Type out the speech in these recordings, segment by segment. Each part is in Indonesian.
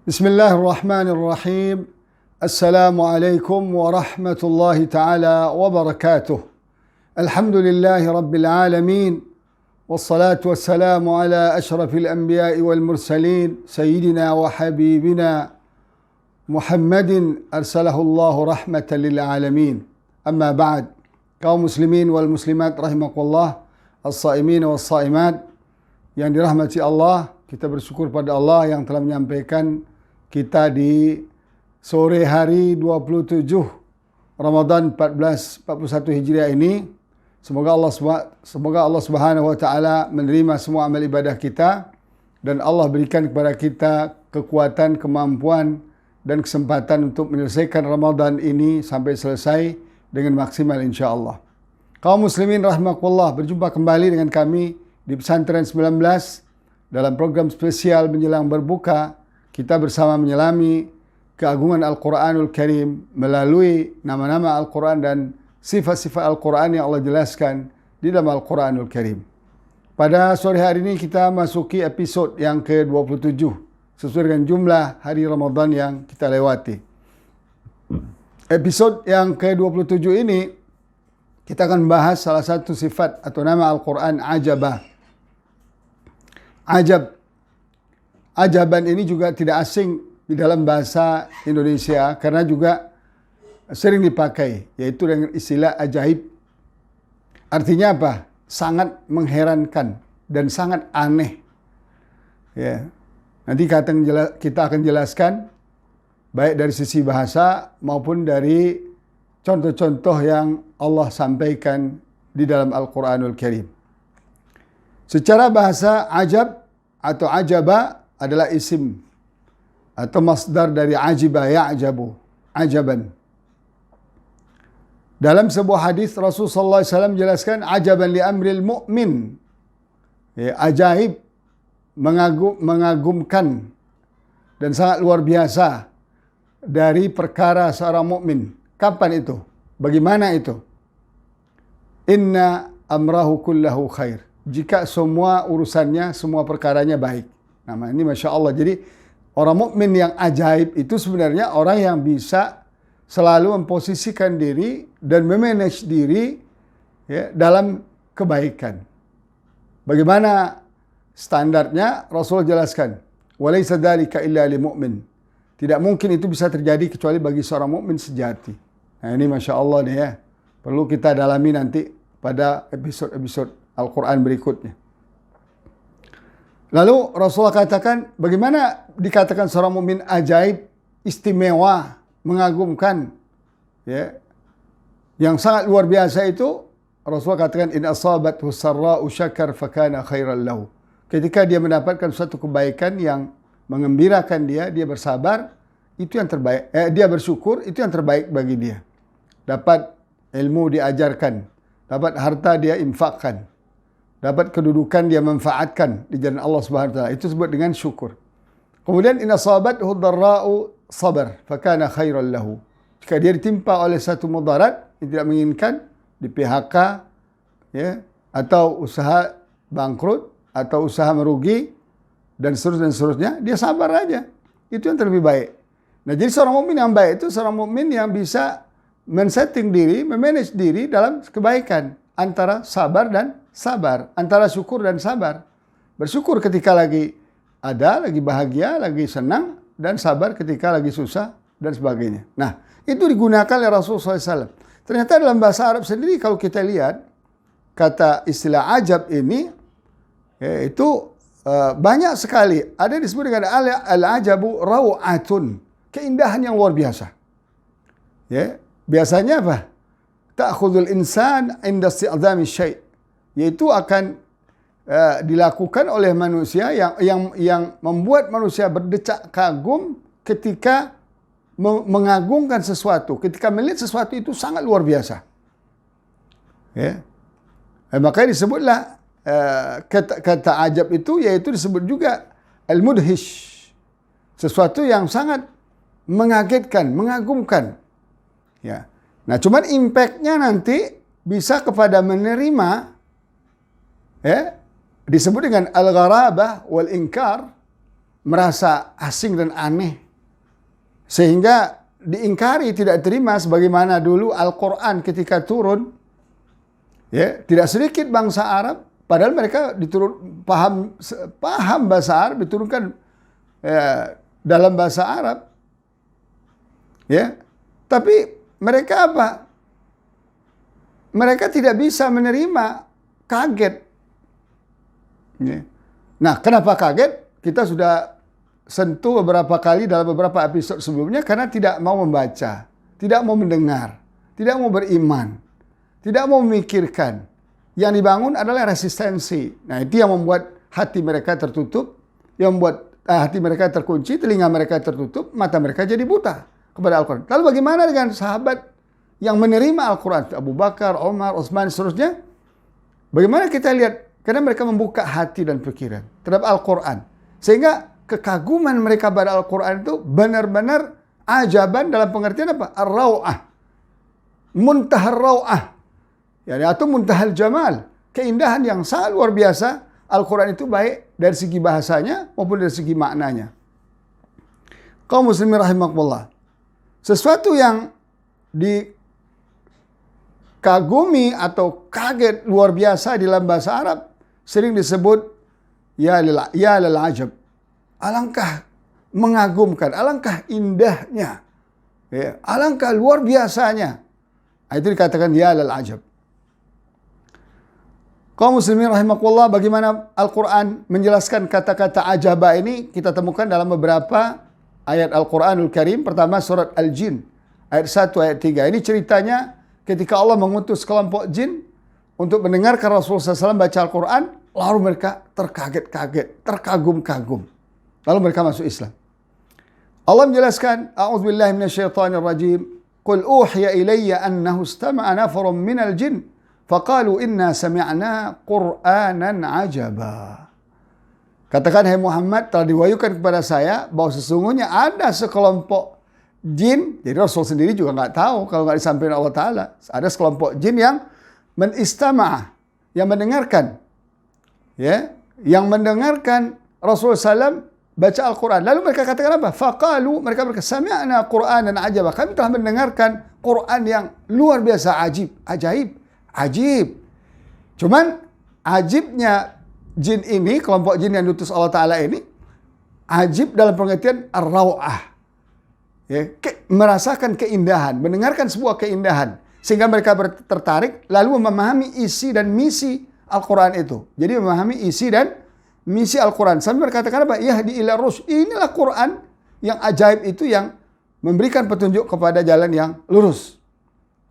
Bismillahirrahmanirrahim. Assalamualaikum warahmatullahi taala wabarakatuh. Alhamdulillahi rabbil alamin. Wassalatu wassalamu ala ashrafil anbiya'i wal mursalin sayyidina wa habibina Muhammadin arsalahu Allahu rahmatan lil alamin. Amma ba'd. Kaum muslimin wal muslimat rahimakumullah, as-saimin was saimat yang dirahmati Allah, kita bersyukur pada Allah yang telah menyampaikan kita di sore hari 27 Ramadan 1441 Hijriah ini. Semoga Allah Subhanahu wa taala menerima semua amal ibadah kita dan Allah berikan kepada kita kekuatan, kemampuan dan kesempatan untuk menyelesaikan Ramadan ini sampai selesai dengan maksimal insyaallah. Kaum muslimin rahimakumullah, berjumpa kembali dengan kami di Pesantren 19 dalam program spesial menjelang berbuka. Kita bersama menyelami keagungan Al-Quranul Karim melalui nama-nama Al-Quran dan sifat-sifat Al-Quran yang Allah jelaskan di dalam Al-Quranul Karim. Pada sore hari ini kita masuki episod yang ke-27 sesuai dengan jumlah hari Ramadan yang kita lewati. Episod yang ke-27 ini kita akan membahas salah satu sifat atau nama Al-Quran, Ajabah. Ajaban ini juga tidak asing di dalam bahasa Indonesia karena juga sering dipakai, yaitu dengan istilah ajaib. Artinya apa? Sangat mengherankan dan sangat aneh. Ya. Nanti kita akan jelaskan baik dari sisi bahasa maupun dari contoh-contoh yang Allah sampaikan di dalam Al-Quranul Karim. Secara bahasa, ajab atau ajaba adalah isim atau masdar dari ajiba ya'jabu, ajaban. Dalam sebuah hadis Rasulullah SAW menjelaskan ajaban li amril mu'min. Ya, ajaib, mengagumkan dan sangat luar biasa dari perkara seorang mukmin. Kapan itu? Bagaimana itu? Inna amrahu kullahu khair. Jika semua urusannya, semua perkaranya baik. Nah, ini Masya Allah. Jadi orang mukmin yang ajaib itu sebenarnya orang yang bisa selalu memposisikan diri dan memanage diri ya, dalam kebaikan. Bagaimana standarnya? Rasul jelaskan, walaysa dzalika illa lil mu'min. Tidak mungkin itu bisa terjadi kecuali bagi seorang mukmin sejati. Nah, ini Masya Allah nih ya. Perlu kita dalami nanti pada episode Al-Quran berikutnya. Lalu Rasulullah katakan, bagaimana dikatakan seorang mukmin ajaib, istimewa, mengagumkan, ya, yang sangat luar biasa itu, Rasulullah katakan, in asabathu sarra'u syakar fakana khairan lahu. Ketika dia mendapatkan suatu kebaikan yang mengembirakan dia bersabar, itu yang terbaik. Dia bersyukur, itu yang terbaik bagi dia. Dapat ilmu diajarkan, dapat harta dia infakkan, dapat kedudukan dia manfaatkan di jalan Allah Subhanahu wa taala. Itu disebut dengan syukur. Kemudian in asabathu dharra'u sabar fakana khairan lahu. Jika dia ditimpa oleh satu mudarat yang tidak menginginkan, di PHK ya, atau usaha bangkrut atau usaha merugi dan seterusnya, dia sabar aja. Itu yang terlebih baik. Nah, jadi seorang mukmin yang baik itu seorang mukmin yang bisa men-setting diri, memanage diri dalam kebaikan antara sabar dan sabar, antara syukur dan sabar. Bersyukur ketika lagi ada, lagi bahagia, lagi senang, dan sabar ketika lagi susah dan sebagainya. Nah, itu digunakan oleh Rasulullah SAW. Ternyata dalam bahasa Arab sendiri kalau kita lihat kata istilah ajab ini yaitu banyak sekali. Ada disebut dengan al-ajabu raw'atun, keindahan yang luar biasa. Ya, biasanya apa? Ta'khudul insan inda isti'zami syai', yaitu akan dilakukan oleh manusia yang membuat manusia berdecak kagum ketika mengagungkan sesuatu, ketika melihat sesuatu itu sangat luar biasa. Ya. Makanya disebutlah kata ajab itu, yaitu disebut juga al-mudhish, sesuatu yang sangat mengagetkan, mengagumkan. Ya. Nah, cuman impact-nya nanti bisa kepada menerima, ya, disebut dengan al-gharabah wal inkar, merasa asing dan aneh. Sehingga diingkari, tidak terima sebagaimana dulu Al-Quran ketika turun. Ya, tidak sedikit bangsa Arab, padahal mereka paham bahasa Arab, diturunkan dalam bahasa Arab. Ya, tapi mereka apa? Mereka tidak bisa menerima, kaget. Ya. Nah, kenapa kaget? Kita sudah sentuh beberapa kali dalam beberapa episode sebelumnya, karena tidak mau membaca, tidak mau mendengar, tidak mau beriman, tidak mau memikirkan. Yang dibangun adalah resistensi. Nah, itu yang membuat hati mereka tertutup, yang membuat hati mereka terkunci, telinga mereka tertutup, mata mereka jadi buta kepada Al-Quran. Lalu bagaimana dengan sahabat yang menerima Al-Quran? Abu Bakar, Umar, Utsman, seterusnya. Bagaimana kita lihat? Karena mereka membuka hati dan pikiran terhadap Al-Quran. Sehingga kekaguman mereka pada Al-Quran itu benar-benar ajaban dalam pengertian apa? Ar-raw'ah. Muntahar raw'ah. Yani, atau muntahal jamal. Keindahan yang sangat luar biasa. Al-Quran itu baik dari segi bahasanya maupun dari segi maknanya. Kaum muslimin rahimakumullah. Sesuatu yang dikagumi atau kaget luar biasa di dalam bahasa Arab sering disebut ya lal ajab. Alangkah mengagumkan, alangkah indahnya. Ya, alangkah luar biasanya. Itu dikatakan ya lal ajab. Kaum muslimin rahimakumullah, bagaimana Al-Quran menjelaskan kata-kata ajaba ini kita temukan dalam beberapa ayat Al-Quranul Karim. Pertama surat Al-Jin, ayat 1, ayat 3. Ini ceritanya ketika Allah mengutus kelompok jin untuk mendengarkan Rasulullah SAW baca Al-Quran, lalu mereka terkaget-kaget, terkagum-kagum. Lalu mereka masuk Islam. Allah menjelaskan, A'udzubillahi minasyaitonirrajim, Qul uhiya ilayya annahu istama'a nafarun minal jin, faqalu inna sami'na Qur'anan ajaba. Katakan, hai Muhammad, telah diwahyukan kepada saya bahwa sesungguhnya ada sekelompok jin. Jadi Rasul sendiri juga nggak tahu kalau nggak disampaikan Allah Ta'ala. Ada sekelompok jin yang menistama'ah, yang mendengarkan. Ya, yang mendengarkan Rasulullah SAW baca Al-Quran. Lalu mereka katakan apa? Faqalu, mereka berkata, sami'na Qur'anan ajaba. Kami telah mendengarkan Quran yang luar biasa, ajaib. Cuman ajibnya jin ini, kelompok jin yang diutus Allah Ta'ala ini, ajib dalam pengertian ar-raw'ah. Ya, merasakan keindahan, mendengarkan sebuah keindahan. Sehingga mereka tertarik, lalu memahami isi dan misi Al-Quran itu. Jadi memahami isi dan misi Al-Quran. Sambil berkatakan apa? Yahdi ila rusyd. Inilah Quran yang ajaib itu, yang memberikan petunjuk kepada jalan yang lurus.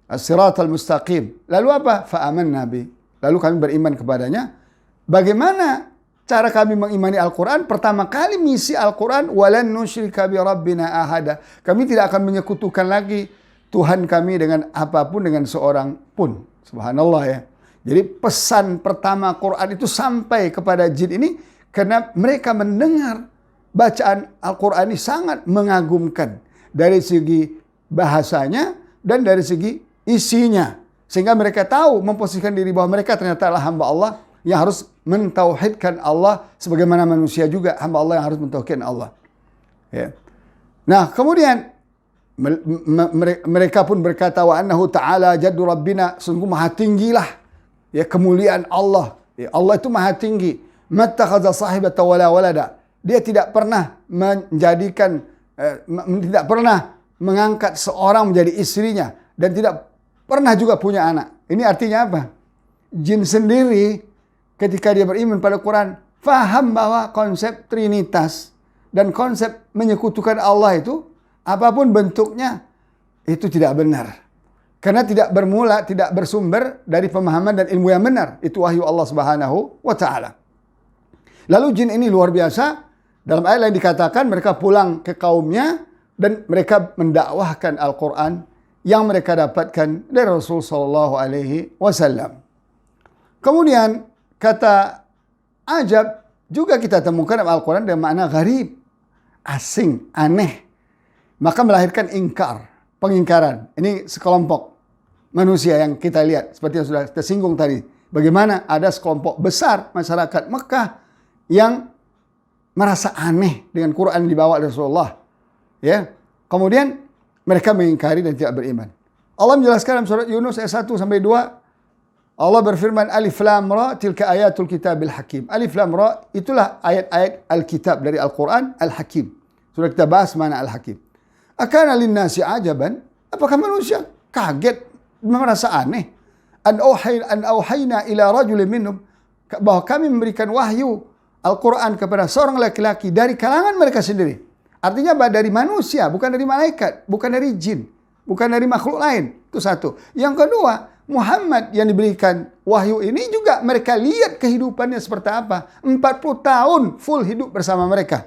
As-siratal mustaqim. Lalu apa? Fa'aman nabi. Lalu kami beriman kepadanya. Bagaimana cara kami mengimani Al-Quran? Pertama kali misi Al-Quran, walan nusyrika bi rabbina ahada. Kami tidak akan menyekutukan lagi Tuhan kami dengan apapun, dengan seorang pun. Subhanallah ya. Jadi pesan pertama Quran itu sampai kepada jin ini karena mereka mendengar bacaan Al-Quran ini sangat mengagumkan dari segi bahasanya dan dari segi isinya. Sehingga mereka tahu memposisikan diri bahwa mereka ternyata adalah hamba Allah yang harus mentauhidkan Allah sebagaimana manusia juga hamba Allah yang harus mentauhidkan Allah. Ya. Nah, kemudian mereka pun berkata, wa annahu ta'ala jaddu rabbina, sungguh maha tinggilah ya kemuliaan Allah. Ya, Allah itu maha tinggi. Mattakhadha sahibata wala walada. Dia tidak pernah menjadikan tidak pernah mengangkat seorang menjadi istrinya dan tidak pernah juga punya anak. Ini artinya apa? Jin sendiri ketika dia beriman pada Quran, faham bahwa konsep Trinitas dan konsep menyekutukan Allah itu, apapun bentuknya, itu tidak benar. Karena tidak bermula, tidak bersumber dari pemahaman dan ilmu yang benar. Itu wahyu Allah Subhanahu wa Ta'ala. Lalu jin ini luar biasa. Dalam ayat lain dikatakan mereka pulang ke kaumnya dan mereka mendakwahkan Al-Quran yang mereka dapatkan dari Rasul sallallahu alaihi wasallam. Kemudian kata ajab juga kita temukan dalam Al-Quran dengan makna gharib, asing, aneh. Maka melahirkan ingkar, pengingkaran. Ini sekelompok manusia yang kita lihat seperti yang sudah kita singgung tadi. Bagaimana ada sekelompok besar masyarakat Mekah yang merasa aneh dengan Quran yang dibawa oleh Rasulullah. Ya. Kemudian mereka mengingkari dan tidak beriman. Allah menjelaskan dalam surat Yunus ayat 1 sampai 2. Allah berfirman, Alif Lam Ra tilka ayatul kitabil hakim. Alif Lam Ra itulah ayat-ayat Alkitab dari Al-Quran Al-Hakim. Sudah kita bahas mana Al-Hakim. Akana linnasi ajaban. Apakah manusia kaget, merasa aneh? An auhayna ila rajulin minhum. Bahwa kami memberikan wahyu Al-Quran kepada seorang laki-laki dari kalangan mereka sendiri. Artinya dari manusia, bukan dari malaikat, bukan dari jin, bukan dari makhluk lain. Itu satu. Yang kedua, Muhammad yang diberikan wahyu ini juga mereka lihat kehidupannya seperti apa. 40 tahun full hidup bersama mereka.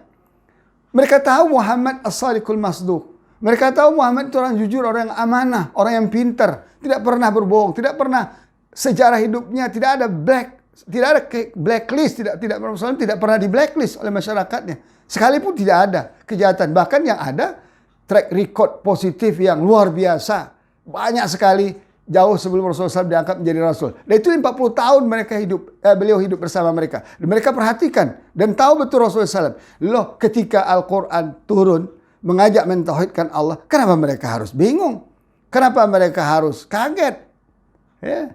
Mereka tahu Muhammad as-sadiqul masduq. Mereka tahu Muhammad itu orang jujur, orang yang amanah, orang yang pintar, tidak pernah berbohong, tidak pernah sejarah hidupnya tidak ada blacklist, tidak pernah di blacklist oleh masyarakatnya. Sekalipun tidak ada kejahatan, bahkan yang ada track record positif yang luar biasa, banyak sekali. Jauh sebelum Rasulullah SAW diangkat menjadi Rasul. Dan itu 40 tahun beliau hidup bersama mereka. Dan mereka perhatikan dan tahu betul Rasulullah SAW. Loh, ketika Al-Quran turun mengajak mentauhidkan Allah, kenapa mereka harus bingung? Kenapa mereka harus kaget? Ya.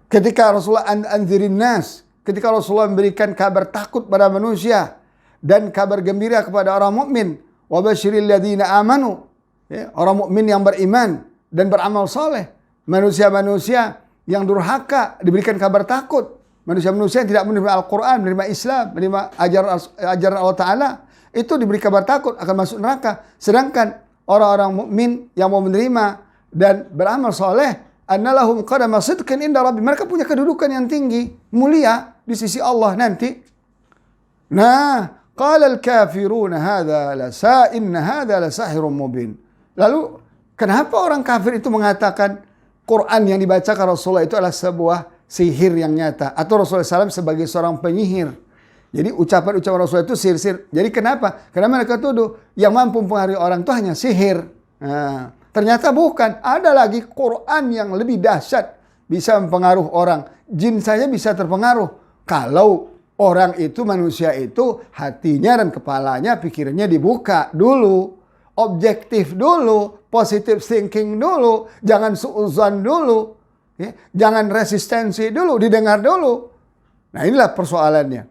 Ketika Rasulullah anzirin nas, ketika Rasulullah memberikan kabar takut pada manusia dan kabar gembira kepada orang mukmin, wa basyiril ladzina amanu, ya, orang mukmin yang beriman dan beramal soleh. Manusia-manusia yang durhaka diberikan kabar takut. Manusia-manusia yang tidak menerima Al-Quran, menerima Islam, menerima ajaran Allah Ta'ala, itu diberi kabar takut akan masuk neraka. Sedangkan orang-orang mukmin yang mau menerima dan beramal soleh, annalahum qadama sidqin inda rabbi. Mereka punya kedudukan yang tinggi, mulia di sisi Allah nanti. Nah, qala al-kafiruna inna hadha la sahirun mubin. Lalu, kenapa orang kafir itu mengatakan Quran yang dibacakan Rasulullah itu adalah sebuah sihir yang nyata. Atau Rasulullah SAW sebagai seorang penyihir. Jadi ucapan-ucapan Rasulullah itu sihir-sihir. Jadi kenapa? Karena mereka tuduh yang mampu mempengaruhi orang itu hanya sihir. Nah, ternyata bukan. Ada lagi Quran yang lebih dahsyat. Bisa mempengaruhi orang. Jin saja bisa terpengaruh. Kalau orang itu, manusia itu, hatinya dan kepalanya, pikirannya dibuka dulu. Objektif dulu, positive thinking dulu, jangan suuzon dulu, ya, jangan resistensi dulu, didengar dulu. Nah, inilah persoalannya.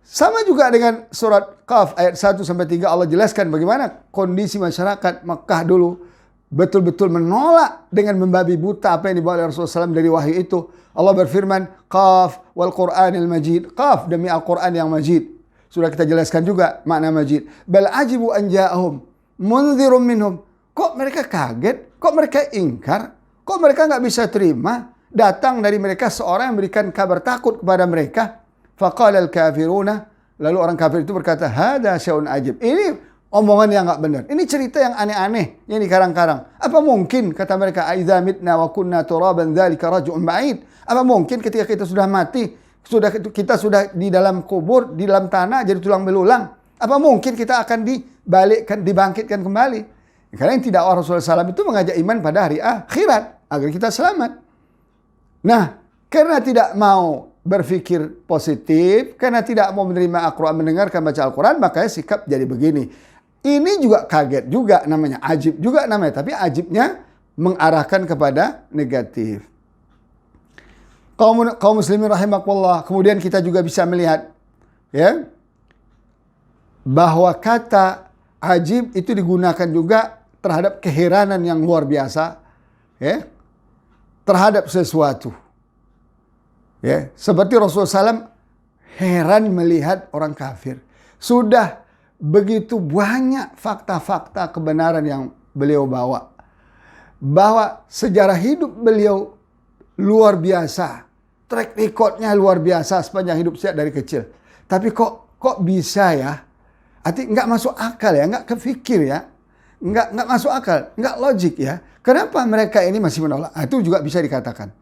Sama juga dengan surat Qaf ayat 1 sampai 3 Allah jelaskan bagaimana kondisi masyarakat Makkah dulu betul-betul menolak dengan membabi buta apa yang dibawa oleh Rasulullah SAW dari wahyu itu. Allah berfirman, Qaf wal Qur'anil Majid. Qaf demi Al-Quran yang Majid. Sudah kita jelaskan juga makna Majid. Bal ajibu an ja'ahum munzirum minhum. Kok mereka kaget? Kok mereka ingkar? Kok mereka nggak bisa terima? Datang dari mereka seorang yang memberikan kabar takut kepada mereka. Faqala al-kafiruna. Lalu orang kafir itu berkata, hada syai'un ajib. Ini omongan yang nggak benar. Ini cerita yang aneh-aneh yang dikarang-karang. Apa mungkin kata mereka, aiza mitna wa kunna turaban dzalika raj'un ba'id. Apa mungkin ketika kita sudah mati, kita sudah di dalam kubur, di dalam tanah jadi tulang belulang? Apa mungkin kita akan dibangkitkan kembali? Karena yang tidak Rasulullah SAW itu mengajak iman pada hari akhirat agar kita selamat. Nah, karena tidak mau berpikir positif, karena tidak mau menerima Al-Quran, mendengarkan baca Al-Quran, makanya sikap jadi begini. Ini juga kaget juga namanya, ajib juga namanya, tapi ajibnya mengarahkan kepada negatif. Kaum muslimin rahimakumullah, kemudian kita juga bisa melihat, ya, bahwa kata ajib itu digunakan juga terhadap keheranan yang luar biasa, ya, terhadap sesuatu. Ya, seperti Rasulullah SAW heran melihat orang kafir. Sudah begitu banyak fakta-fakta kebenaran yang beliau bawa. Bahwa sejarah hidup beliau luar biasa. Track recordnya luar biasa sepanjang hidup saya dari kecil. Tapi kok bisa ya? Arti nggak masuk akal ya, nggak kepikir ya, nggak masuk akal, nggak logik ya. Kenapa mereka ini masih menolak? Itu juga bisa dikatakan.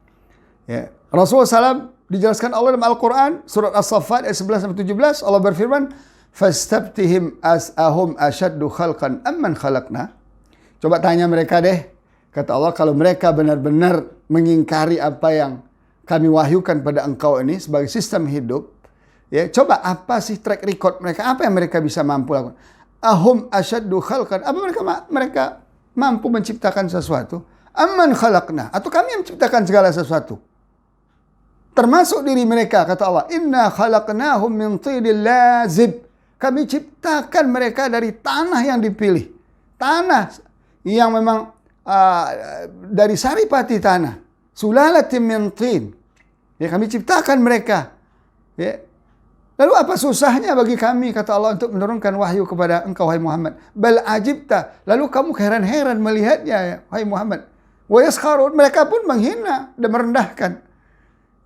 Ya. Rasulullah SAW dijelaskan Allah dalam Al-Quran surat As-Saffat ayat 11-17 Allah berfirman, "Fastabtihim as'ahum ashaddu khalqan amman khalaqna." Coba tanya mereka deh, kata Allah, kalau mereka benar-benar mengingkari apa yang kami wahyukan pada engkau ini sebagai sistem hidup, Ya, coba apa sih track record mereka? Apa yang mereka bisa mampu lakukan? Ahum asyaddu khalqan. Apa mereka mampu menciptakan sesuatu? Amman khalaqna. Atau kami yang menciptakan segala sesuatu. Termasuk diri mereka, kata Allah. Inna khalaqnahum min tidil lazib. Kami ciptakan mereka dari tanah yang dipilih. Tanah yang memang dari saripati tanah. Sulalatin min tin. Ya, kami ciptakan mereka. Ya. Lalu apa susahnya bagi kami, kata Allah, untuk menurunkan wahyu kepada engkau, wahai Muhammad? Bal ajibta. Lalu kamu heran-heran melihatnya, wahai Muhammad. Wa yaskharun. Mereka pun menghina dan merendahkan.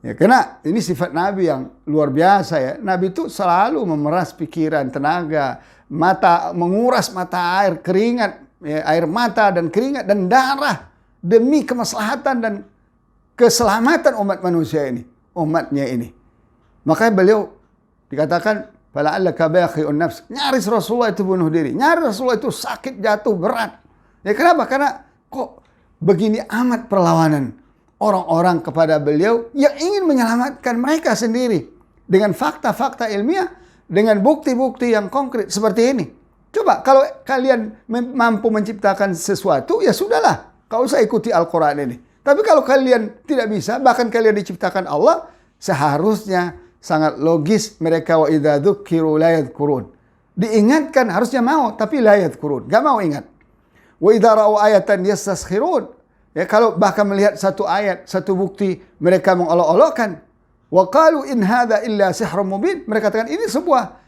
Ya, karena ini sifat Nabi yang luar biasa ya. Nabi itu selalu memeras pikiran, tenaga, mata, menguras mata air, keringat, ya, air mata dan keringat dan darah demi kemaslahatan dan keselamatan umat manusia ini, umatnya ini. Makanya beliau dikatakan, fala'allaka baqi'un nafs. Nyaris Rasulullah itu bunuh diri. Nyaris Rasulullah itu sakit, jatuh, berat. Ya kenapa? Karena kok begini amat perlawanan orang-orang kepada beliau yang ingin menyelamatkan mereka sendiri. Dengan fakta-fakta ilmiah, dengan bukti-bukti yang konkret seperti ini. Coba kalau kalian mampu menciptakan sesuatu, ya sudahlah. Kau usah ikuti Al-Quran ini. Tapi kalau kalian tidak bisa, bahkan kalian diciptakan Allah, seharusnya sangat logis mereka wa idza dzukiru la yadhkurun. Diingatkan harusnya mau, tapi la yadhkurun, enggak mau ingat. Wa idza ra'u ayatan yastaskhirun. Ya, kalau bahkan melihat satu ayat, satu bukti, mereka mengolok-olokkan. Wa qalu in hadza illa sihrun mubin. Mereka katakan ini sebuah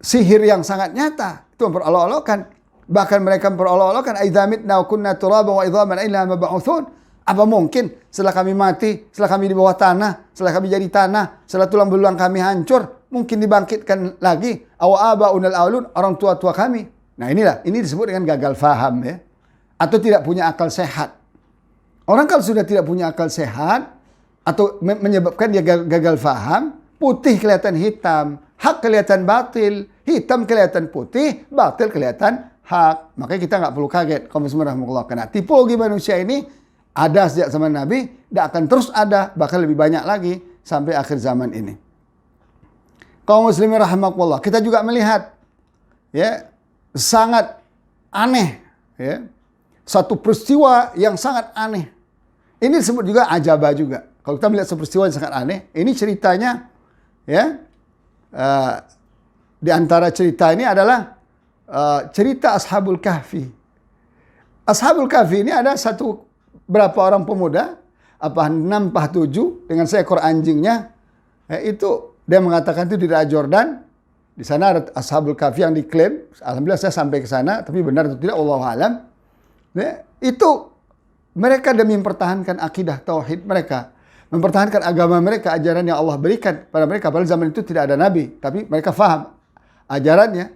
sihir yang sangat nyata. Itu memperolok-olokkan. Bahkan mereka memperolok-olokkan aidza mitna wa kunna turaban wa idzaman illa mab'utsun. Apa mungkin setelah kami mati, setelah kami di bawah tanah, setelah kami jadi tanah, setelah tulang belulang kami hancur, mungkin dibangkitkan lagi? Aw abaunal awlun, orang tua-tua kami. Nah inilah, ini disebut dengan gagal faham ya. Atau tidak punya akal sehat. Orang kalau sudah tidak punya akal sehat, atau menyebabkan dia gagal faham, putih kelihatan hitam, hak kelihatan batil, hitam kelihatan putih, batil kelihatan hak. Makanya kita nggak perlu kaget. Kaum muslimin rahimakumullah. Karena tipologi manusia ini ada sejak zaman Nabi, dan akan terus ada, bahkan lebih banyak lagi sampai akhir zaman ini. Kaum muslimin rahimakumullah, kita juga melihat ya sangat aneh ya. Satu peristiwa yang sangat aneh. Ini disebut juga ajabah juga. Kalau kita melihat satu peristiwa yang sangat aneh, ini ceritanya ya di antara cerita ini adalah cerita Ashabul Kahfi. Ashabul Kahfi ini ada berapa orang pemuda, apa 6, 7 dengan seekor anjingnya, itu dia mengatakan itu di daerah Jordan. Di sana ada Ashabul Kahfi yang diklaim. Alhamdulillah saya sampai ke sana, tapi benar atau tidak wallahu alam. Ya, itu mereka demi mempertahankan akidah tauhid mereka, mempertahankan agama mereka, ajaran yang Allah berikan pada mereka. Pada zaman itu tidak ada nabi, tapi mereka faham ajarannya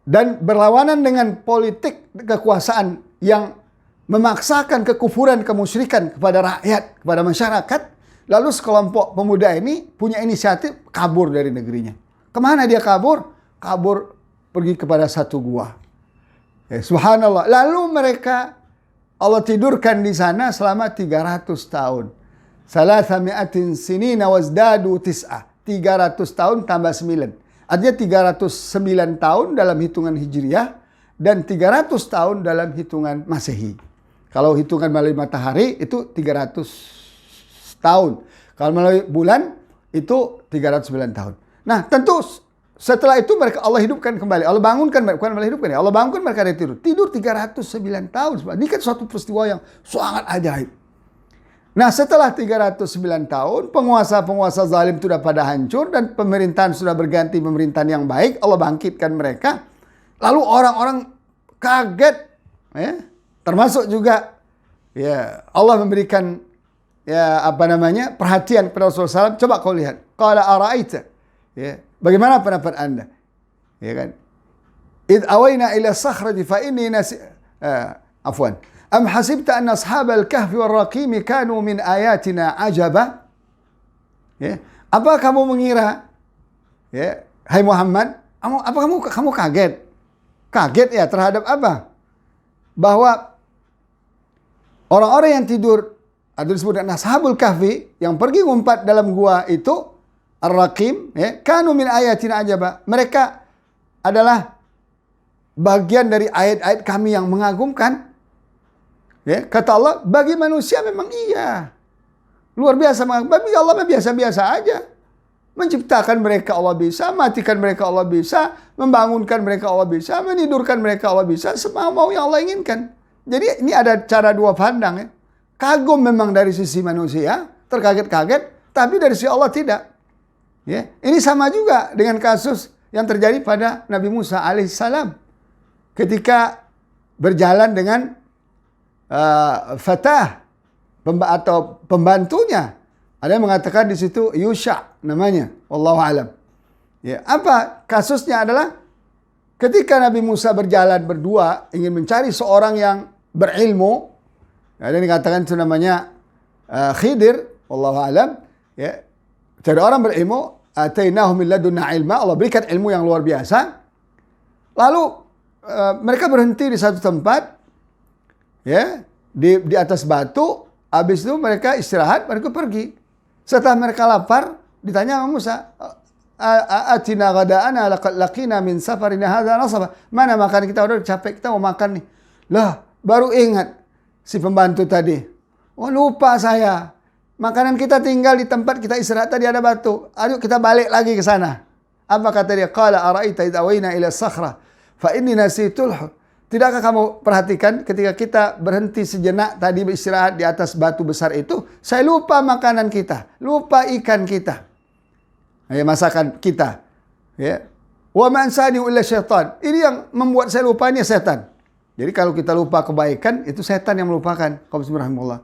dan berlawanan dengan politik kekuasaan yang memaksakan kekufuran, kemusyrikan kepada rakyat, kepada masyarakat. Lalu sekelompok pemuda ini punya inisiatif kabur dari negerinya. Kemana dia kabur? Kabur pergi kepada satu gua. Subhanallah. Lalu mereka Allah tidurkan di sana selama 300 tahun. Salasami'atin sinina wazdadu tis'ah. 300 tahun tambah 9. Artinya 309 tahun dalam hitungan Hijriah dan 300 tahun dalam hitungan Masehi. Kalau hitungan melalui matahari itu 300 tahun. Kalau melalui bulan itu 309 tahun. Nah, tentu setelah itu mereka Allah hidupkan kembali. Allah bangunkan mereka, bukan Allah hidupkan ya. Allah bangunkan mereka dari tidur. Tidur 309 tahun. Ini kan suatu peristiwa yang sangat ajaib. Nah, setelah 309 tahun, penguasa-penguasa zalim sudah pada hancur dan pemerintahan sudah berganti pemerintahan yang baik. Allah bangkitkan mereka. Lalu orang-orang kaget, ya. Termasuk juga ya Allah memberikan perhatian kepada Rasulullah SAW. Coba kau lihat. Qala ara'aita. Ya, bagaimana pendapat Anda? Ya kan? Id awayna ila sakhrati fa inni afwan. Am hasibta anna ashabal kahfi war raqim kanu min ayatina ajaba? Ya, apa kamu mengira ya, hai Muhammad, apa kamu kaget? Kaget ya terhadap apa? Bahwa orang-orang yang tidur atau disebut ashabul kahfi yang pergi ngumpat dalam gua itu Ar-Raqim, ya, kanu min ayatina ajaba. Mereka adalah bagian dari ayat-ayat kami yang mengagumkan. Ya, kata Allah, bagi manusia memang iya. Luar biasa. Bagi Allah biasa-biasa aja. Menciptakan mereka Allah bisa, matikan mereka Allah bisa, membangunkan mereka Allah bisa, menidurkan mereka Allah bisa, semau yang Allah inginkan. Jadi ini ada cara dua pandang, ya. Kagum memang dari sisi manusia, terkaget-kaget, tapi dari sisi Allah tidak. Ya, ini sama juga dengan kasus yang terjadi pada Nabi Musa alaihissalam ketika berjalan dengan fatah atau pembantunya. Ada yang mengatakan di situ Yusha namanya, wallahu alam. Ya, apa kasusnya adalah ketika Nabi Musa berjalan berdua ingin mencari seorang yang berilmu, ada yang dikatakan itu namanya Khidir, wallahu alam. Ya, cari orang berilmu, atainahu min ladunna ilma, Allah berikan ilmu yang luar biasa. Lalu mereka berhenti di satu tempat, ya, di atas batu. Habis itu mereka istirahat, mereka pergi. Setelah mereka lapar, ditanya sama Musa, atina ghada'ana laqad laqina min safarina hadza nasaba. Mana makan kita, udah capek, kita mau makan nih. Lah, baru ingat si pembantu tadi. Oh, lupa saya. Makanan kita tinggal di tempat kita istirahat tadi ada batu. Ayo kita balik lagi ke sana. Apa kata dia? Qala ara'aita idza awayna ila sakhra fa inni nasitul. Tidakkah kamu perhatikan ketika kita berhenti sejenak tadi beristirahat di atas batu besar itu, saya lupa makanan kita, lupa ikan kita, ya, masakan kita. Ya. Wa ma ansani illa syaitan. Ini yang membuat saya lupa ini setan. Jadi kalau kita lupa kebaikan, itu setan yang melupakan. Bismillahirrahmanirrahim.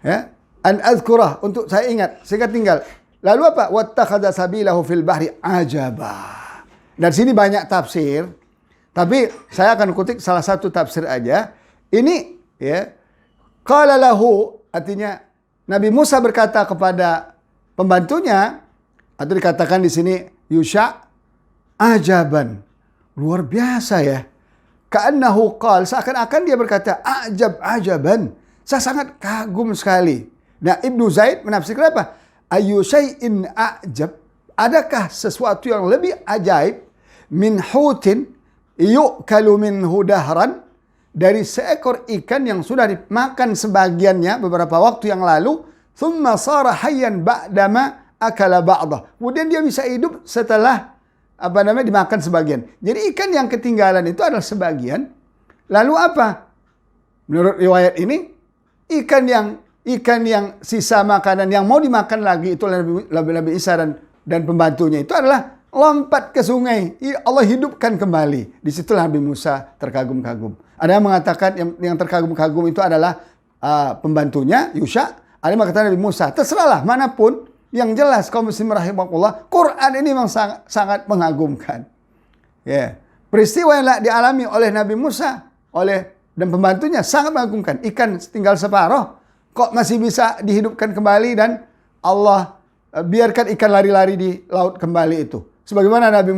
Ya. An azkurah, untuk saya ingat, sehingga tinggal. Lalu apa? Wattakhadha sabilahu fil bahri ajaba. Dan sini banyak tafsir. Tapi saya akan kutip salah satu tafsir aja. Ini, ya, qala lahu, artinya Nabi Musa berkata kepada pembantunya, atau dikatakan di sini Yusha, ajaban, luar biasa ya. Ka'annahu qal, seakan-akan dia berkata ajaban, saya sangat kagum sekali. Nah, Ibnu Zaid menafsirkan apa? Ayyu syai'in a'jab, adakah sesuatu yang lebih ajaib min hutin yu'kalu minhu dahran, dari seekor ikan yang sudah dimakan sebagiannya beberapa waktu yang lalu, thumma sara hayyan ba'dama akala ba'dah. Kemudian dia bisa hidup setelah dimakan sebagian. Jadi ikan yang ketinggalan itu adalah sebagian. Lalu apa? Menurut riwayat ini, ikan yang sisa makanan yang mau dimakan lagi itu Nabi Isa dan pembantunya itu adalah lompat ke sungai. Allah hidupkan kembali. Disitulah Nabi Musa terkagum-kagum. Ada yang mengatakan yang terkagum-kagum itu adalah pembantunya Yusha. Ada yang mengatakan Nabi Musa. Terserahlah manapun. Yang jelas kaum muslimin rahimakumullah, Quran ini memang sangat mengagumkan. Ya. Peristiwa yang dialami oleh Nabi Musa dan pembantunya sangat mengagumkan. Ikan tinggal separuh kok masih bisa dihidupkan kembali dan Allah biarkan ikan lari-lari di laut kembali itu. Sebagaimana Nabi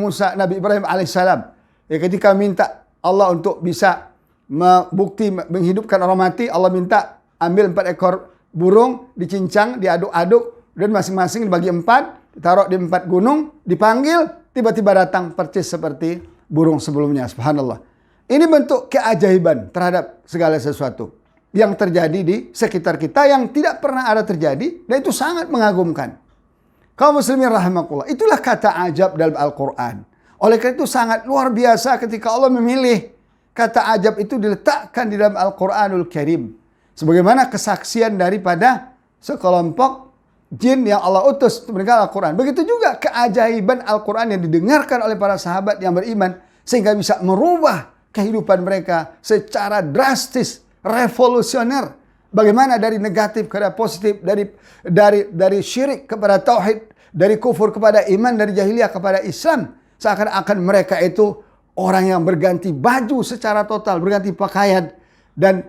Ibrahim alaihissalam, ya, ketika minta Allah untuk bisa menghidupkan orang mati, Allah minta ambil 4 ekor burung, dicincang, diaduk-aduk, dan masing-masing dibagi 4, ditaruh di 4 gunung, dipanggil, tiba-tiba datang percis seperti burung sebelumnya. Subhanallah. Ini bentuk keajaiban terhadap segala sesuatu yang terjadi di sekitar kita yang tidak pernah ada terjadi, dan itu sangat mengagumkan. Kaum muslimin rahimakumullah, itulah kata ajab dalam Al-Quran. Oleh karena itu sangat luar biasa ketika Allah memilih kata ajab itu diletakkan di dalam Al-Quranul Karim. Sebagaimana kesaksian daripada sekelompok jin yang Allah utus untuk mendengar Al-Quran. Begitu juga keajaiban Al-Quran yang didengarkan oleh para sahabat yang beriman, sehingga bisa merubah kehidupan mereka secara drastis, revolusioner. Bagaimana dari negatif kepada positif, dari syirik kepada tauhid, dari kufur kepada iman, dari jahiliyah kepada Islam. Seakan-akan mereka itu orang yang berganti baju secara total, berganti pakaian, dan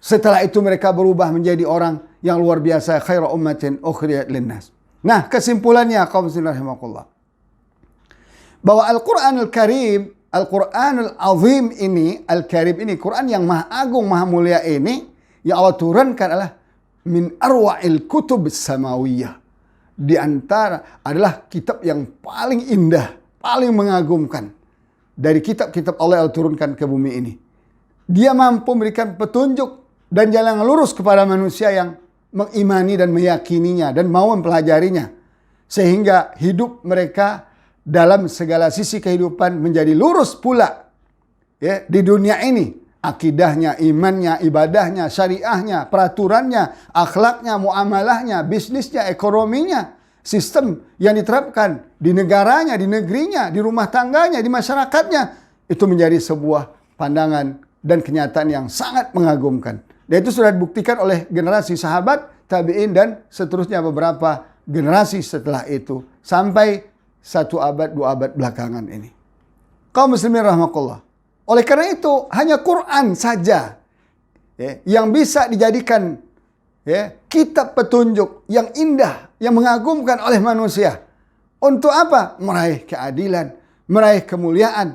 setelah itu mereka berubah menjadi orang yang luar biasa, khairu ummatin ukhrijat linnas. Nah, kesimpulannya kaum muslimin rahimakumullah, bahwa Al-Qur'anul Karim, Al-Qur'anul Azim ini, Al-Karim ini, Quran yang maha agung, maha mulia ini, yang Allah turunkan adalah min arwa'il kutub samawiyah, di antara adalah kitab yang paling indah, paling mengagumkan dari kitab-kitab Allah yang turunkan ke bumi ini. Dia mampu memberikan petunjuk dan jalan lurus kepada manusia yang mengimani dan meyakininya dan mau mempelajarinya. Sehingga hidup mereka dalam segala sisi kehidupan menjadi lurus pula. Ya, di dunia ini. Akidahnya, imannya, ibadahnya, syariahnya, peraturannya, akhlaknya, muamalahnya, bisnisnya, ekonominya. Sistem yang diterapkan di negaranya, di negerinya, di rumah tangganya, di masyarakatnya. Itu menjadi sebuah pandangan dan kenyataan yang sangat mengagumkan. Dan itu sudah dibuktikan oleh generasi sahabat, tabi'in, dan seterusnya beberapa generasi setelah itu. Sampai 1 abad, 2 abad belakangan ini. Kaum muslimin rahimakumullah. Oleh karena itu, hanya Quran saja yang bisa dijadikan kitab petunjuk yang indah, yang mengagumkan oleh manusia. Untuk apa? Meraih keadilan, meraih kemuliaan,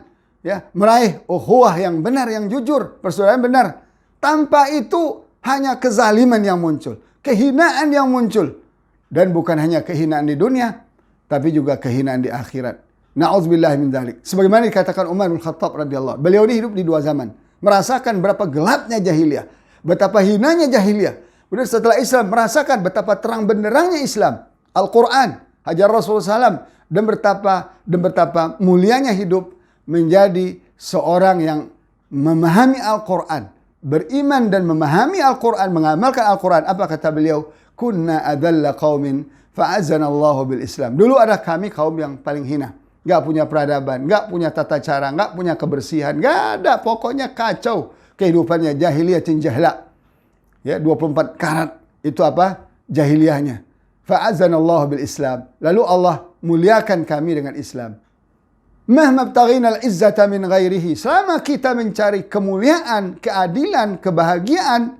meraih ukhuwah yang benar, yang jujur, persaudaraan benar. Tanpa itu hanya kezaliman yang muncul, kehinaan yang muncul. Dan bukan hanya kehinaan di dunia, tapi juga kehinaan di akhirat. Na'udzubillah min dzalik. Sebagaimana dikatakan Umar bin Khattab radhiyallahu. Beliau ini hidup di 2 zaman. Merasakan berapa gelapnya jahiliyah, betapa hinanya jahiliyah. Kemudian setelah Islam merasakan betapa terang benderangnya Islam, Al-Quran, hajar Rasulullah SAW, dan betapa mulianya hidup menjadi seorang yang memahami Al-Quran, beriman dan memahami Al-Quran, mengamalkan Al-Quran. Apa kata beliau? Kunna adalla qaumin fa'azanallahu bil Islam. Dulu ada kami kaum yang paling hina. Gak punya peradaban, gak punya tata cara, gak punya kebersihan, gak ada. Pokoknya kacau kehidupannya, jahiliyah jahla. 24 karat itu apa? Jahiliyahnya. Fa'azanallahu bil Islam. Lalu Allah muliakan kami dengan Islam. Mahma btaghina al-izzata min ghairihi. Selama kita mencari kemuliaan, keadilan, kebahagiaan,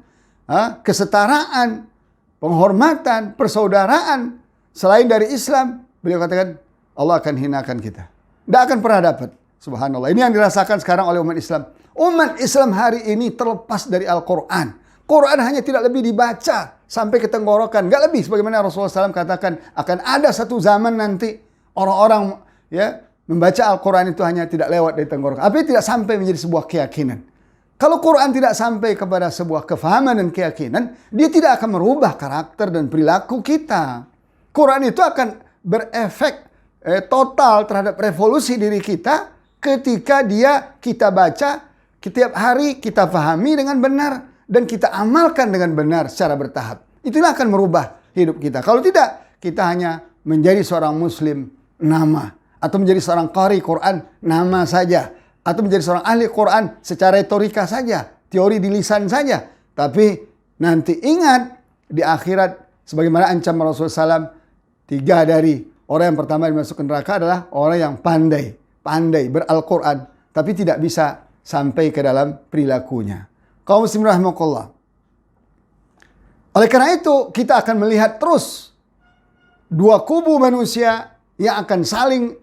kesetaraan, penghormatan, persaudaraan selain dari Islam, beliau katakan Allah akan hinakan kita. Tidak akan pernah dapat. Subhanallah. Ini yang dirasakan sekarang oleh umat Islam. Umat Islam hari ini terlepas dari Al-Quran. Quran hanya tidak lebih dibaca sampai ke tenggorokan. Gak lebih. Sebagaimana Rasulullah SAW katakan akan ada satu zaman nanti orang-orang membaca Al-Quran itu hanya tidak lewat dari tenggorokan. Tapi tidak sampai menjadi sebuah keyakinan. Kalau Quran tidak sampai kepada sebuah kefahaman dan keyakinan, dia tidak akan merubah karakter dan perilaku kita. Quran itu akan berefek total terhadap revolusi diri kita ketika kita baca, setiap hari kita pahami dengan benar dan kita amalkan dengan benar secara bertahap. Itulah akan merubah hidup kita. Kalau tidak, kita hanya menjadi seorang muslim nama, atau menjadi seorang qari Quran nama saja, atau menjadi seorang ahli Quran secara retorika saja, teori di lisan saja. Tapi nanti ingat di akhirat sebagaimana ancaman Rasulullah SAW, 3 dari orang yang pertama dimasukkan neraka adalah orang yang pandai beral-Quran, tapi tidak bisa sampai ke dalam perilakunya. Kaum muslimin rahimakumullah. Oleh karena itu, kita akan melihat terus 2 kubu manusia yang akan saling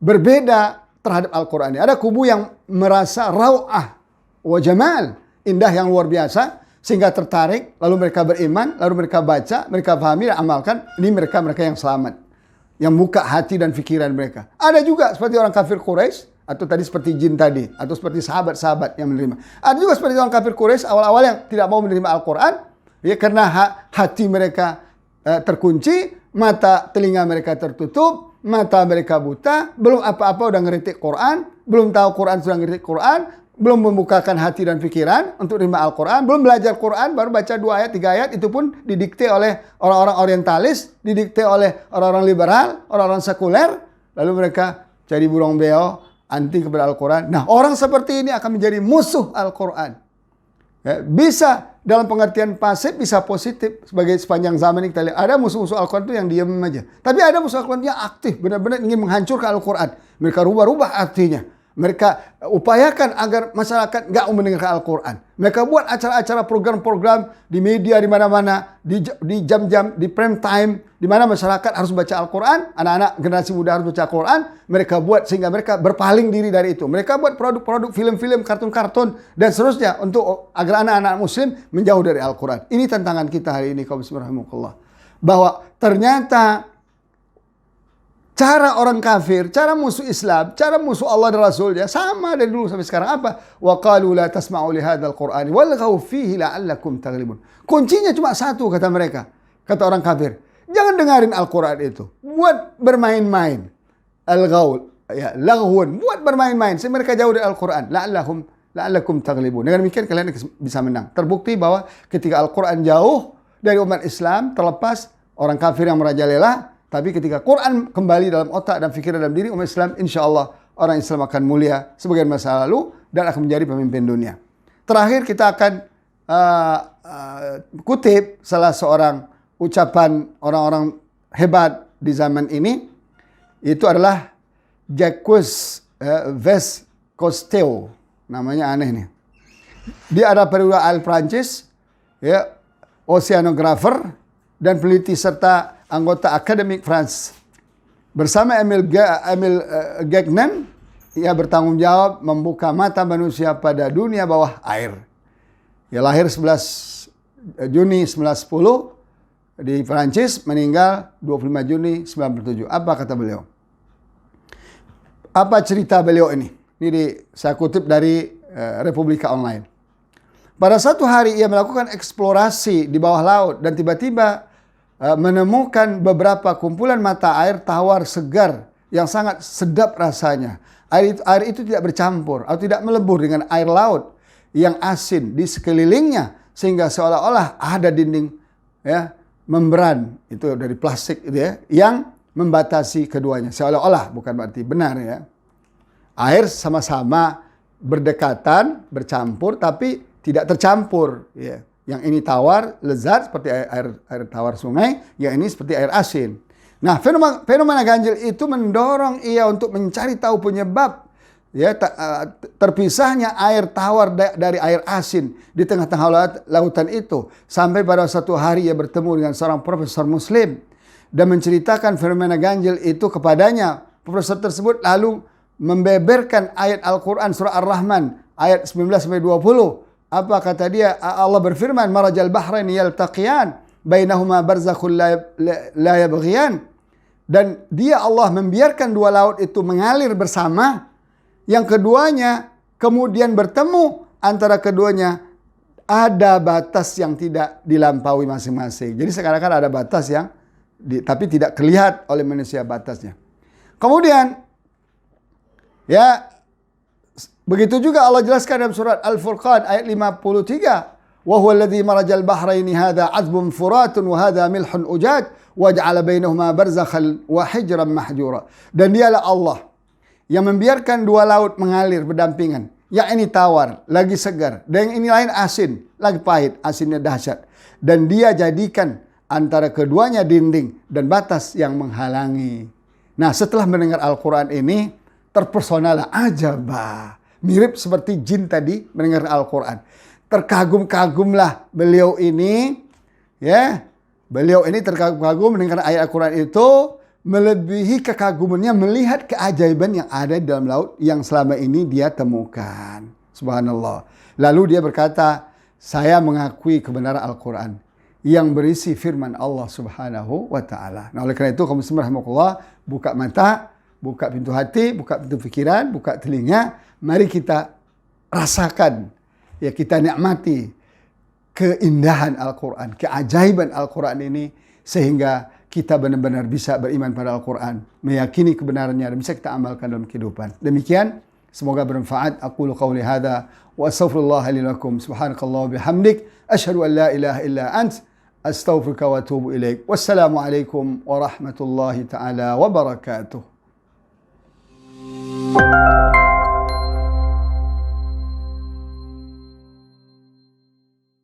berbeda terhadap Al-Quran. Ada kubu yang merasa raw'ah wa jamal, indah yang luar biasa, sehingga tertarik, lalu mereka beriman, lalu mereka baca, mereka pahami dan amalkan. Ini mereka yang selamat, yang buka hati dan pikiran mereka. Ada juga seperti orang kafir Quraisy, atau tadi seperti jin tadi, atau seperti sahabat-sahabat yang menerima. Ada juga seperti orang kafir Quraisy awal-awal yang tidak mau menerima Al-Quran, karena hati mereka terkunci, mata telinga mereka tertutup, mata mereka buta, belum apa-apa udah ngeritik Quran, belum tahu Quran sudah ngeritik Quran, belum membukakan hati dan pikiran untuk menerima Al-Quran, belum belajar Quran, baru baca 2 ayat, 3 ayat, itu pun didikte oleh orang-orang orientalis, didikte oleh orang-orang liberal, orang-orang sekuler, lalu mereka jadi burung beo, anti kepada Al-Quran. Nah, orang seperti ini akan menjadi musuh Al-Quran. Bisa dalam pengertian pasif, bisa positif. Sebagai sepanjang zaman ini kita lihat, ada musuh-musuh Al-Quran itu yang diam aja. Tapi ada musuh Al-Quran yang aktif, benar-benar ingin menghancurkan Al-Quran. Mereka rubah-rubah artinya. Mereka upayakan agar masyarakat nggak mendengarkan Al-Quran. Mereka buat acara-acara program-program di media di mana-mana, di jam-jam, di prime time, di mana masyarakat harus baca Al-Quran, anak-anak generasi muda harus baca Al-Quran. Mereka buat sehingga mereka berpaling diri dari itu. Mereka buat produk-produk film-film, kartun-kartun, dan seterusnya untuk agar anak-anak muslim menjauh dari Al-Quran. Ini tantangan kita hari ini, kaum muslimin rahimakumullah. Bahwa ternyata Cara orang kafir, cara musuh Islam, cara musuh Allah dan Rasulnya sama dari dulu sampai sekarang apa? Wa qalu la tasma'u li hadzal qur'ani walghaw fihi la'allakum taghlibun. Kuncinya cuma satu kata mereka, kata orang kafir. Jangan dengarin Al-Qur'an itu. Buat bermain-main. Al-ghaul, ya, laghwun, buat bermain-main. Sehingga mereka jauh dari Al-Qur'an. La'allakum taghlibun. Dengan demikian kalian bisa menang. Terbukti bahwa ketika Al-Qur'an jauh dari umat Islam, terlepas orang kafir yang merajalela. Tapi ketika Quran kembali dalam otak dan pikiran dalam diri umat Islam, insya Allah orang Islam akan mulia sebagai masa lalu dan akan menjadi pemimpin dunia. Terakhir kita akan kutip salah seorang ucapan orang-orang hebat di zaman ini. Itu adalah Jacques Voscoesteu. Namanya aneh nih. Dia ada perwira Prancis, ya, oceanographer dan peneliti serta anggota Akademik France. Bersama Emil Gagnan, ia bertanggung jawab membuka mata manusia pada dunia bawah air. Ia lahir 11 Juni 1910 di Prancis, meninggal 25 Juni 1997. Apa kata beliau? Apa cerita beliau ini? Saya kutip dari Republika Online. Pada satu hari ia melakukan eksplorasi di bawah laut dan tiba-tiba menemukan beberapa kumpulan mata air tawar segar yang sangat sedap rasanya. Air itu tidak bercampur atau tidak melebur dengan air laut yang asin di sekelilingnya sehingga seolah-olah ada dinding, ya, membran itu dari plastik itu, ya, yang membatasi keduanya. Seolah-olah, bukan berarti benar, ya. Air sama-sama berdekatan, bercampur tapi tidak tercampur, ya. Yang ini tawar, lezat seperti air tawar sungai, yang ini seperti air asin. Nah, fenomena ganjil itu mendorong ia untuk mencari tahu penyebab, ya, terpisahnya air tawar dari air asin di tengah-tengah lautan itu. Sampai pada satu hari ia bertemu dengan seorang profesor muslim dan menceritakan fenomena ganjil itu kepadanya. Profesor tersebut lalu membeberkan ayat Al-Quran surah Ar-Rahman ayat 19-20. Apa kata dia? Allah berfirman, marajal bahraini yaltaqiyan bainahuma barzakhul la yabghiyan. Dan dia Allah membiarkan dua laut itu mengalir bersama. Yang keduanya kemudian bertemu, antara keduanya ada batas yang tidak dilampaui masing-masing. Jadi sekarang kan ada batas yang tapi tidak terlihat oleh manusia batasnya. Kemudian, ya, begitu juga Allah jelaskan dalam surat Al-Furqan ayat 53. Wa huwa alladhi marajal bahraini hadha 'azbun furatun wa hadha milhun ujad wa ja'ala bainahuma barzakhan wa hijran mahjura. Dan dialah Allah yang membiarkan dua laut mengalir berdampingan. Yang ini tawar, lagi segar, dan yang ini lain asin, lagi pahit, asinnya dahsyat. Dan dia jadikan antara keduanya dinding dan batas yang menghalangi. Nah, setelah mendengar Al-Quran ini, terpersonal ajabah. Mirip seperti jin tadi mendengar Al-Quran. Terkagum-kagumlah beliau ini, ya. Beliau ini terkagum-kagum mendengar ayat Al-Quran itu, melebihi kekagumannya melihat keajaiban yang ada di dalam laut yang selama ini dia temukan. Subhanallah. Lalu dia berkata, saya mengakui kebenaran Al-Quran yang berisi firman Allah Subhanahu wa ta'ala. Nah, oleh karena itu, kaum muslimin rahimakumullah, buka mata, buka pintu hati, buka pintu pikiran, buka telinga. Mari kita rasakan, ya, kita nikmati keindahan Al-Quran, keajaiban Al-Quran ini, sehingga kita benar-benar bisa beriman pada Al-Quran, meyakini kebenarannya, dan bisa kita amalkan dalam kehidupan. Demikian, semoga bermanfaat. Aqulu qawli hadha wa astaghfirullah li lakum. Subhanakallah wa bihamdik, asyhadu an la ilaha illa ant, astaghfiruka wa atubu ilaik. Wassalamu alaikum warahmatullahi taala wabarakatuh.